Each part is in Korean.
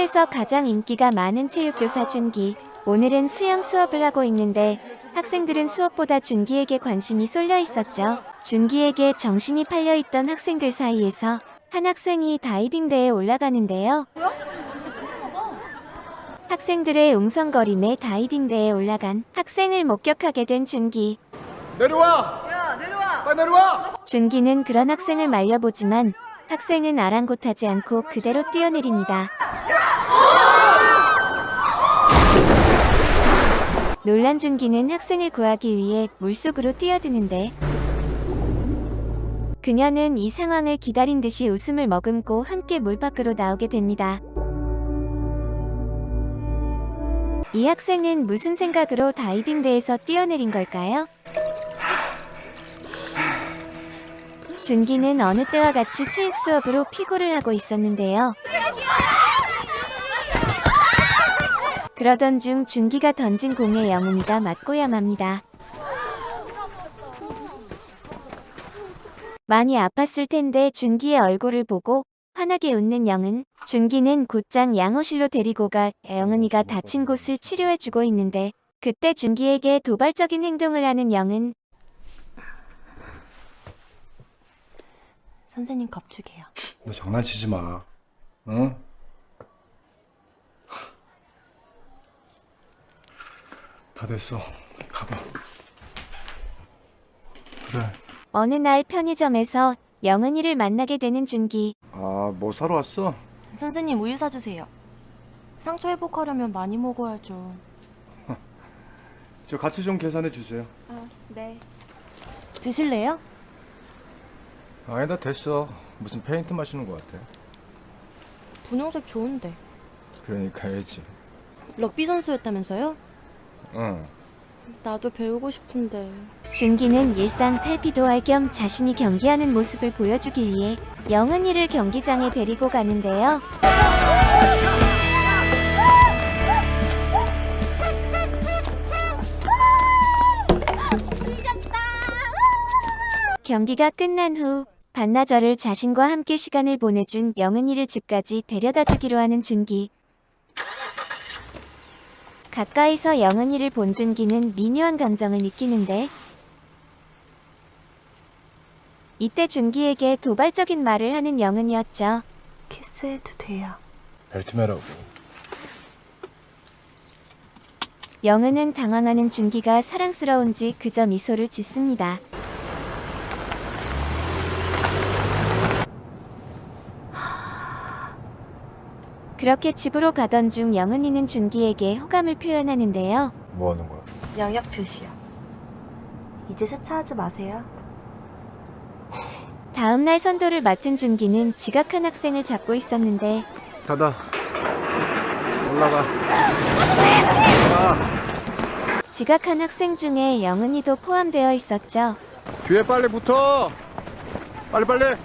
학교에서 가장 인기가 많은 체육교사 준기. 오늘은 수영 수업을 하고 있는데 학생들은 수업보다 준기에게 관심이 쏠려 있었죠. 준기에게 정신이 팔려있던 학생들 사이에서 한 학생이 다이빙대에 올라가는데요. 학생들의 웅성거림에 다이빙대에 올라간 학생을 목격하게 된 준기. 내려와! 야, 내려와! 빨리 내려와! 준기는 그런 학생을 말려보지만 학생은 아랑곳하지 않고 그대로 뛰어내립니다. 놀란 준기는 학생을 구하기 위해 물속으로 뛰어드는데 그녀는 이 상황을 기다린 듯이 웃음을 머금고 함께 물 밖으로 나오게 됩니다. 이 학생은 무슨 생각으로 다이빙대에서 뛰어내린 걸까요? 준기는 어느 때와 같이 체육 수업으로 피구를 하고 있었는데요. 그러던 중 준기가 던진 공에 영은이가 맞고야 맙니다. 많이 아팠을 텐데 준기의 얼굴을 보고 환하게 웃는 영은. 준기는 곧장 양호실로 데리고 가 영은이가 다친 곳을 치료해주고 있는데 그때 준기에게 도발적인 행동을 하는 영은. 선생님 겁주게요. 너 장난치지 마. 응? 다 됐어. 가봐. 그래. 어느 날 편의점에서 영은이를 만나게 되는 준기. 아, 뭐 사러 왔어? 선생님 우유 사주세요. 상처 회복하려면 많이 먹어야죠. 저 같이 좀 계산해 주세요. 네. 드실래요? 아니다, 됐어. 무슨 페인트 마시는 것 같아. 분홍색 좋은데. 그러니까 해야지. 럭비 선수였다면서요? 응. 나도 배우고 싶은데. 준기는 일상 탈피도할 겸 자신이 경기하는 모습을 보여주기 위해 영은이를 경기장에 데리고 가는데요. 경기가 끝난 후 반나절을 자신과 함께 시간을 보내준 영은이를 집까지 데려다 주기로 하는 준기. 가까이서 영은이를 본 준기는 미묘한 감정을 느끼는데 이때 준기에게 도발적인 말을 하는 영은이었죠. 키스해도 돼요. 벨트매라고. 영은은 당황하는 준기가 사랑스러운지 그저 미소를 짓습니다. 그렇게 집으로 가던 중 영은이는 준기에게 호감을 표현하는데요. 뭐 하는 거야? 영역 표시요. 이제 세차하지 마세요. 다음날 선도를 맡은 준기는 지각한 학생을 잡고 있었는데 닫아. 올라가. 지각한 학생 중에 영은이도 포함되어 있었죠. 뒤에 빨리 붙어. 빨리.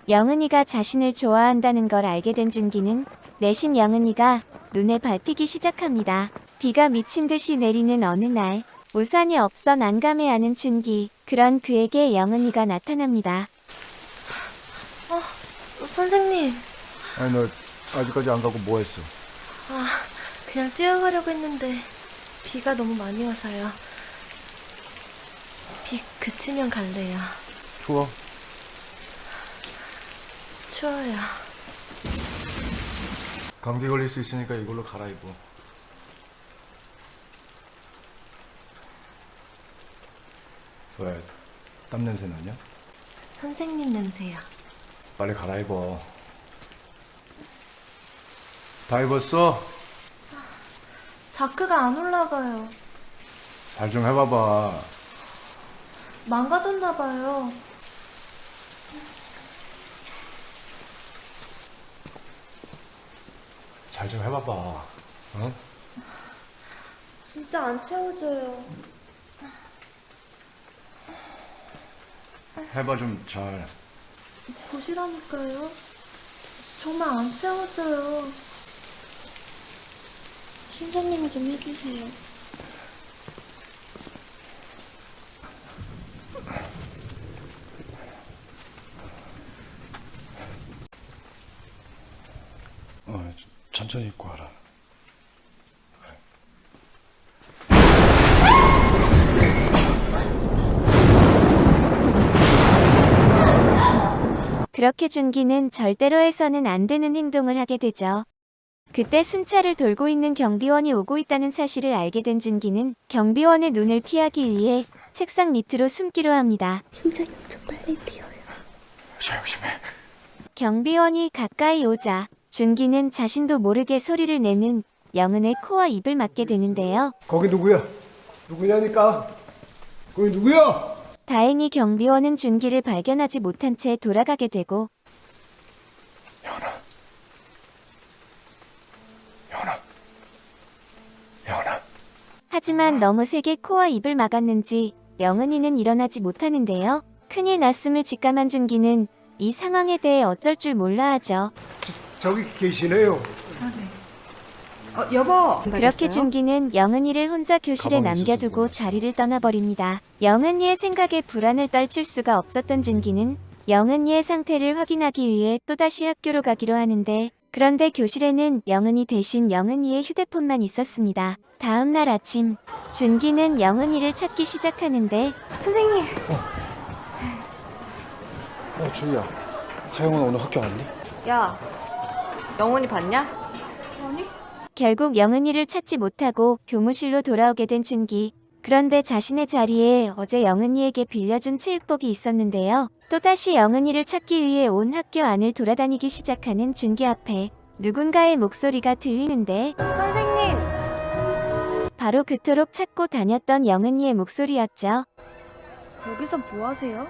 영은이가 자신을 좋아한다는 걸 알게 된 준기는 내심 영은이가 눈에 밟히기 시작합니다. 비가 미친 듯이 내리는 어느 날 우산이 없어 난감해하는 준기. 그런 그에게 영은이가 나타납니다. 선생님. 아니, 너 아직까지 안 가고 뭐 했어? 그냥 뛰어가려고 했는데 비가 너무 많이 와서요. 비 그치면 갈래요. 추워. 추워요. 감기 걸릴 수 있으니까 이걸로 갈아입어. 왜? 땀 냄새 나냐? 선생님 냄새요. 빨리 갈아입어. 다 입었어? 자크가 안 올라가요. 잘 좀 해봐봐. 망가졌나 봐요. 잘 좀 해봐봐. 응? 진짜 안 채워져요. 해봐 좀 잘. 보시라니까요. 정말 안 채워져요. 팀장님이 좀 해주세요. 천천히 입고 와라. 그렇게 준기는 절대로 해서는 안 되는 행동을 하게 되죠. 그때 순찰을 돌고 있는 경비원이 오고 있다는 사실을 알게 된 준기는 경비원의 눈을 피하기 위해 책상 밑으로 숨기로 합니다. 심장이 엄청 빨리 뛰어요. 조심해. 경비원이 가까이 오자 준기는 자신도 모르게 소리를 내는 영은의 코와 입을 맞게 되는데요. 거기 누구야? 누구냐니까? 거기 누구야? 다행히 경비원은 준기를 발견하지 못한 채 돌아가게 되고 영은아. 하지만 너무 세게 코와 입을 막았는지 영은이는 일어나지 못하는데요. 큰일 났음을 직감한 준기는 이 상황에 대해 어쩔 줄 몰라 하죠. 저기 계시네요. 여보. 그렇게 준기는 영은이를 혼자 교실에 가방에 남겨두고 있었어, 자리를 떠나버립니다. 영은이의 생각에 불안을 떨칠 수가 없었던 준기는 영은이의 상태를 확인하기 위해 또다시 학교로 가기로 하는데 그런데 교실에는 영은이 대신 영은이의 휴대폰만 있었습니다. 다음 날 아침 준기는 영은이를 찾기 시작하는데 선생님, 준이야. 하영은 오늘 학교 안 왔니? 야, 영훈이 봤냐? 결국 영은이를 찾지 못하고 교무실로 돌아오게 된 준기. 그런데 자신의 자리에 어제 영은이에게 빌려준 체육복이 있었는데요. 또다시 영은이를 찾기 위해 온 학교 안을 돌아다니기 시작하는 준기 앞에 누군가의 목소리가 들리는데 선생님. 바로 그토록 찾고 다녔던 영은이의 목소리였죠. 여기서 뭐 하세요?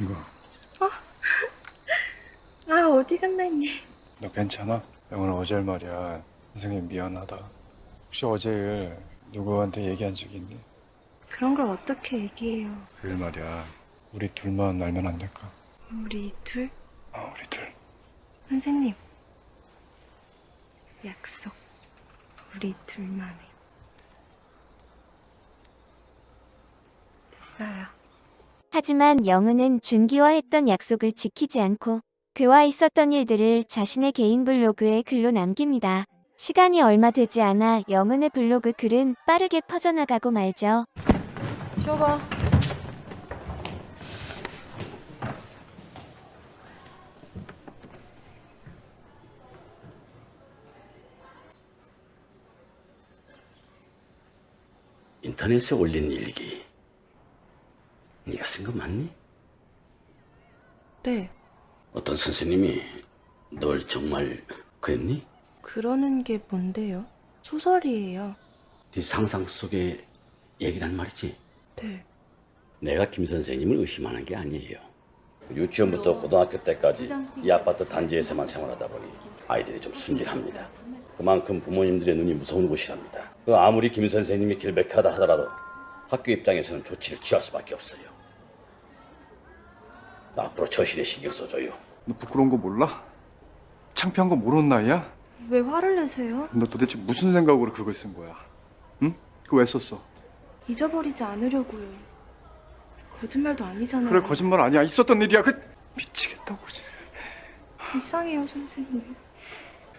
이거. 아, 어디 갔나 했니? 너 괜찮아? 영은아 어제 일 말이야. 선생님 미안하다. 혹시 어제 일 누구한테 얘기한 적 있니? 그런 걸 어떻게 얘기해요? 그 일 말이야. 우리 둘만 알면 안 될까? 우리 둘? 우리 둘. 선생님. 약속. 우리 둘만의. 됐어요. 하지만 영은은 준기와 했던 약속을 지키지 않고 그와 있었던 일들을 자신의 개인 블로그에 글로 남깁니다. 시간이 얼마 되지 않아 영은의 블로그 글은 빠르게 퍼져나가고 말죠. 치워봐. 인터넷에 올린 일기 네가 쓴 거 맞니? 네. 어떤 선생님이 널 정말 그랬니? 그러는 게 뭔데요? 소설이에요. 네 상상 속의 얘기란 말이지. 네. 내가 김 선생님을 의심하는 게 아니에요. 유치원부터 고등학교 때까지 이 아파트 단지에서만 생활하다 보니 아이들이 좀 순진합니다. 그만큼 부모님들의 눈이 무서운 곳이랍니다. 아무리 김 선생님이 길백하다 하더라도 학교 입장에서는 조치를 취할 수밖에 없어요. 나 앞으로 처신에 신경 써줘요. 너 부끄러운 거 몰라? 창피한 거 모르는 나이야? 왜 화를 내세요? 너 도대체 무슨 생각으로 그걸 쓴 거야? 응? 그거 왜 썼어? 잊어버리지 않으려고요. 거짓말도 아니잖아요. 그래 거짓말 아니야. 있었던 일이야. 미치겠다고. 이상해요, 선생님.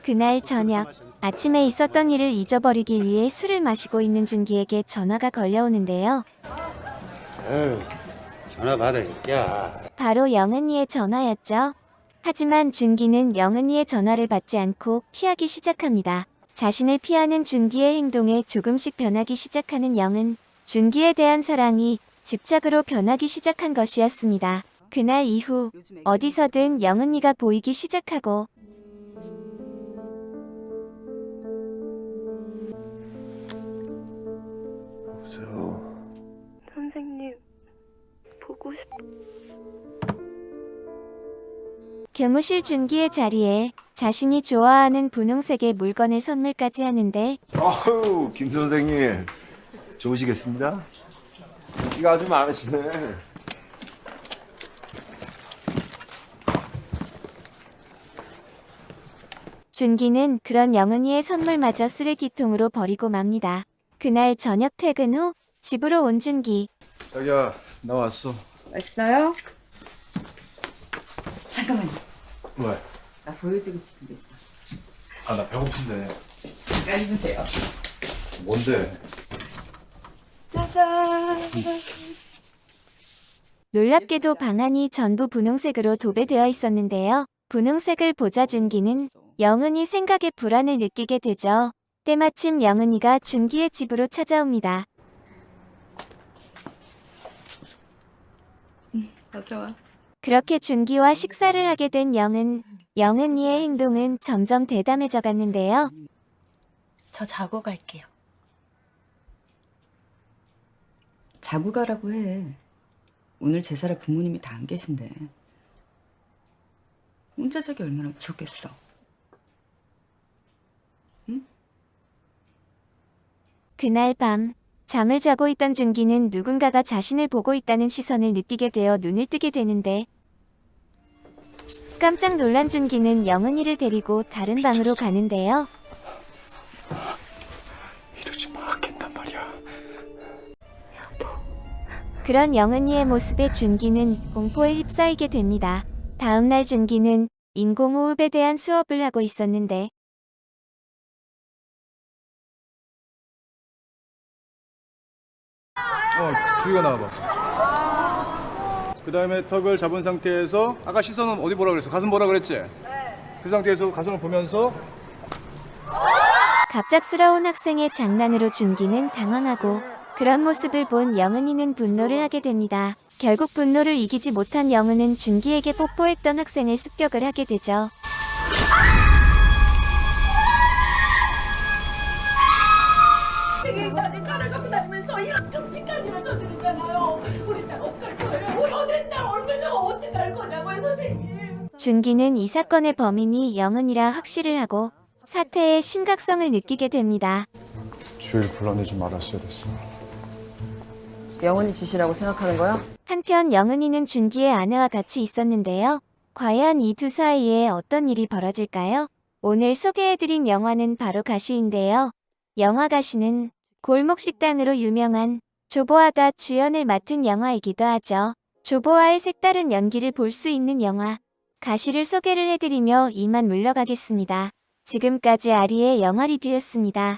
그날 저녁 아침에 있었던 일을 잊어버리기 위해 술을 마시고 있는 준기에게 전화가 걸려오는데요. 에휴, 전화 받아, 야. 바로 영은이의 전화였죠. 하지만 준기는 영은이의 전화를 받지 않고 피하기 시작합니다. 자신을 피하는 준기의 행동에 조금씩 변하기 시작하는 영은 준기에 대한 사랑이 집착으로 변하기 시작한 것이었습니다. 그날 이후 어디서든 영은이가 보이기 시작하고 선생님, 보고 싶... 교무실 준기의 자리에 자신이 좋아하는 분홍색의 물건을 선물까지 하는데 아유, 김 선생님 좋으시겠습니다. 인기가 아주 많으시네. 준기는 그런 영은이의 선물마저 쓰레기통으로 버리고 맙니다. 그날 저녁 퇴근 후 집으로 온 준기. 자기야 나 왔어. 왔어요? 잠깐만요. 왜? 나 보여주고 싶은 게 있어. 아, 나 배고픈데. 깔리면 돼요. 뭔데? 짜잔. 놀랍게도 방안이 전부 분홍색으로 도배되어 있었는데요. 분홍색을 보자 준기는 영은이 생각에 불안을 느끼게 되죠. 때마침 영은이가 준기의 집으로 찾아옵니다. 어서 와. 그렇게 준기와 식사를 하게 된 영은이의 행동은 점점 대담해져 갔는데요. 저 자고 갈게요. 자고 가라고 해. 오늘 제사라 부모님이 다 안 계신데. 혼자 자기 얼마나 무섭겠어. 그날 밤 잠을 자고 있던 준기는 누군가가 자신을 보고 있다는 시선을 느끼게 되어 눈을 뜨게 되는데 깜짝 놀란 준기는 영은이를 데리고 다른 방으로 가는데요. 이러지 마, 깬단 말이야. 그런 영은이의 모습에 준기는 공포에 휩싸이게 됩니다. 다음 날 준기는 인공호흡에 대한 수업을 하고 있었는데 주희가 나와봐. 그 다음에 턱을 잡은 상태에서 아까 시선은 어디 보라 그랬어? 가슴 보라 그랬지? 네. 그 상태에서 가슴을 보면서 갑작스러운 학생의 장난으로 준기는 당황하고 그런 모습을 본 영은이는 분노를 하게 됩니다. 결국 분노를 이기지 못한 영은은 준기에게 뽀뽀했던 학생을 습격을 하게 되죠. 나한테 칼을 갖고 다니면서 이런 끔찍한 일을 저지르잖아요. 우리 딸 어떡할 거예요? 우리 어린 딸 얼굴 저거 어떡할 거냐고요, 선생님. 준기는 이 사건의 범인이 영은이라 확신을 하고 사태의 심각성을 느끼게 됩니다. 주일 불러내지 말았어야 됐어. 영은이 짓이라고 생각하는 거야? 한편 영은이는 준기의 아내와 같이 있었는데요. 과연 이 두 사이에 어떤 일이 벌어질까요? 오늘 소개해드린 영화는 바로 가시인데요. 영화 가시는 골목식당으로 유명한 조보아가 주연을 맡은 영화이기도 하죠. 조보아의 색다른 연기를 볼 수 있는 영화 가시를 소개를 해드리며 이만 물러가겠습니다. 지금까지 아리의 영화 리뷰였습니다.